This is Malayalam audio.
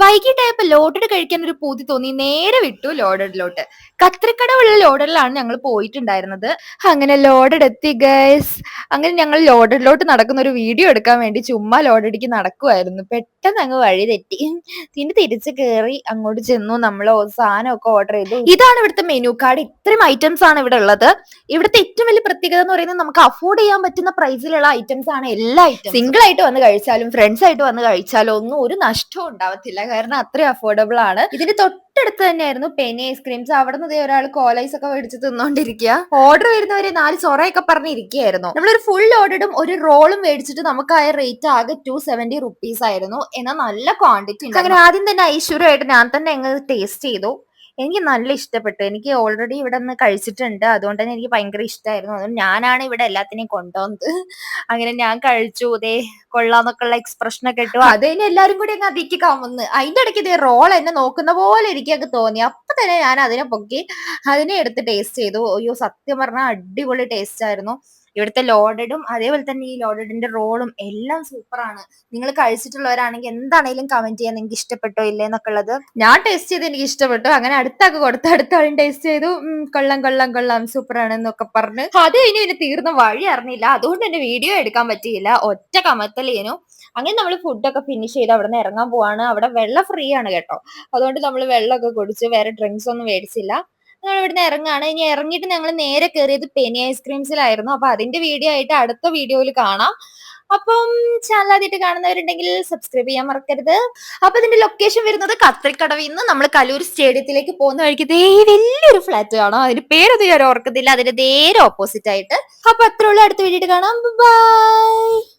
വൈകിട്ടായപ്പോ ലോഡഡ് കഴിക്കാൻ ഒരു പൂതി തോന്നി, നേരെ വിട്ടു ലോഡഡിലോട്ട്. കത്രിക്കടവുള്ള ലോഡഡിലാണ് ഞങ്ങൾ പോയിട്ടുണ്ടായിരുന്നത്. അങ്ങനെ ലോഡഡ് എത്തി ഗൈസ്. അങ്ങനെ ഞങ്ങൾ ലോഡഡിലോട്ട് നടക്കുന്ന ഒരു വീഡിയോ എടുക്കാൻ വേണ്ടി ചുമ്മാ ലോഡഡിക്ക് നടക്കുമായിരുന്നു. പെട്ടെന്ന് അങ്ങ് വഴി തെറ്റി. പിന്നെ തിരിച്ച് കയറി അങ്ങോട്ട് ചെന്നു. നമ്മൾ സാധനമൊക്കെ ഓർഡർ ചെയ്തു. ഇതാണ് ഇവിടുത്തെ മെനു കാർഡ്. ഇത്രയും ഐറ്റംസ് ആണ് ഇവിടെ ഉള്ളത്. ഇവിടുത്തെ ഏറ്റവും വലിയ പ്രത്യേകത എന്ന് പറയുന്നത് നമുക്ക് അഫോർഡ് ചെയ്യാൻ പറ്റുന്ന പ്രൈസിലുള്ള ഐറ്റംസ് ആണ്. എല്ലാ ഐറ്റം സിംഗിൾ ആയിട്ട് വന്ന് കഴിച്ചാലും ഫ്രണ്ട്സ് ആയിട്ട് വന്ന് കഴിച്ചാലും ഒന്നും ഒരു നഷ്ടവും ഉണ്ടാവത്തില്ല. കാരണം അത്രയും അഫോർഡബിൾ ആണ്. ഇതിന്റെ തൊട്ടടുത്ത് തന്നെയായിരുന്നു പെനി ഐസ്ക്രീംസ്. അവിടെ നിന്ന് ഒരാൾ കോലൈസ് ഒക്കെ മേടിച്ച് തിന്നോണ്ടിരിക്കുക. ഓർഡർ വരുന്നവരെ 4 സൊറയൊക്കെ പറഞ്ഞിരിക്കുകയായിരുന്നു. നമ്മളൊരു ഫുൾ ഓർഡറും ഒരു റോളും മേടിച്ചിട്ട് നമുക്ക് ആയ റേറ്റ് ആകെ 270 റുപ്പീസ് ആയിരുന്നു. എന്നാൽ നല്ല ക്വാണ്ടിറ്റി ഉണ്ട്. അങ്ങനെ ആദ്യം തന്നെ ഐശ്വര്യമായിട്ട് ഞാൻ തന്നെ അങ്ങ് ടേസ്റ്റ് ചെയ്തു. എനിക്ക് നല്ല ഇഷ്ടപ്പെട്ടു. എനിക്ക് ഓൾറെഡി ഇവിടെ നിന്ന് കഴിച്ചിട്ടുണ്ട്. അതുകൊണ്ട് തന്നെ എനിക്ക് ഭയങ്കര ഇഷ്ടമായിരുന്നു. അതുകൊണ്ട് ഞാനാണ് ഇവിടെ എല്ലാത്തിനെയും കൊണ്ടുവന്നത്. അങ്ങനെ ഞാൻ കഴിച്ചു. ദേ കൊള്ളാന്നൊക്കെയുള്ള എക്സ്പ്രഷൻ ഒക്കെ ഇട്ടു. അത് കഴിഞ്ഞ് എല്ലാരും കൂടി അങ്ങ് അതിക്ക് കമന്ന്. അതിന്റെ ഇടയ്ക്ക് ഇതേ റോൾ എന്നെ നോക്കുന്ന പോലെ എനിക്ക് തോന്നി. അപ്പൊ തന്നെ ഞാൻ അതിനെ പൊക്കി അതിനെ എടുത്ത് ടേസ്റ്റ് ചെയ്തു. അയ്യോ, സത്യം പറഞ്ഞാൽ അടിപൊളി ടേസ്റ്റ് ആയിരുന്നു. ഇവിടുത്തെ ലോഡഡും അതേപോലെ തന്നെ ഈ ലോഡഡിന്റെ റോളും എല്ലാം സൂപ്പറാണ്. നിങ്ങൾ കഴിച്ചിട്ടുള്ളവരാണെങ്കിൽ എന്താണെങ്കിലും കമന്റ് ചെയ്യാൻ നിങ്ങൾക്ക് ഇഷ്ടപ്പെട്ടോ ഇല്ലേ എന്നൊക്കെ ഉള്ളത്. ഞാൻ ടേസ്റ്റ് ചെയ്ത് എനിക്ക് ഇഷ്ടപ്പെട്ടു. അങ്ങനെ അടുത്തൊക്കെ കൊടുത്ത് അടുത്ത ആളും ടേസ്റ്റ് ചെയ്തു. കൊള്ളാം കൊള്ളാം കൊള്ളാം, സൂപ്പറാണ് എന്നൊക്കെ പറഞ്ഞ്. അത് കഴിഞ്ഞ് പിന്നെ തീർന്ന വഴി അറിഞ്ഞില്ല. അതുകൊണ്ട് തന്നെ വീഡിയോ എടുക്കാൻ പറ്റിയില്ല. ഒറ്റ കമത്തലേനു. അങ്ങനെ നമ്മൾ ഫുഡൊക്കെ ഫിനിഷ് ചെയ്ത് അവിടെ നിന്ന് ഇറങ്ങാൻ പോവാണ്. അവിടെ വെള്ളം ഫ്രീ ആണ് കേട്ടോ. അതുകൊണ്ട് നമ്മൾ വെള്ളമൊക്കെ കുടിച്ച് വേറെ ഡ്രിങ്ക്സ് ഒന്നും മേടിച്ചില്ല. ഞങ്ങൾ ഇവിടുന്ന് ഇറങ്ങാണ്. ഇനി ഇറങ്ങിയിട്ട് ഞങ്ങൾ നേരെ കയറിയത് പെനി ഐസ്ക്രീംസിലായിരുന്നു. അപ്പൊ അതിന്റെ വീഡിയോ ആയിട്ട് അടുത്ത വീഡിയോയിൽ കാണാം. അപ്പം ചാനൽ ആദ്യമായിട്ട് കാണുന്നവരുണ്ടെങ്കിൽ സബ്സ്ക്രൈബ് ചെയ്യാൻ മറക്കരുത്. അപ്പൊ ഇതിന്റെ ലൊക്കേഷൻ വരുന്നത് കത്രിക്കടവിൽ നിന്ന് നമ്മൾ കലൂർ സ്റ്റേഡിയത്തിലേക്ക് പോകുന്ന വഴിക്ക് ദേ വലിയൊരു ഫ്ലാറ്റ് കാണാം. അതിന്റെ പേരൊന്നും ഞാൻ ഓർക്കത്തില്ല. അതിന്റെ നേരെ ഓപ്പോസിറ്റ് ആയിട്ട്. അപ്പൊ അത്രയുള്ള അടുത്ത വീഡിയോ കാണാം. ബൈ.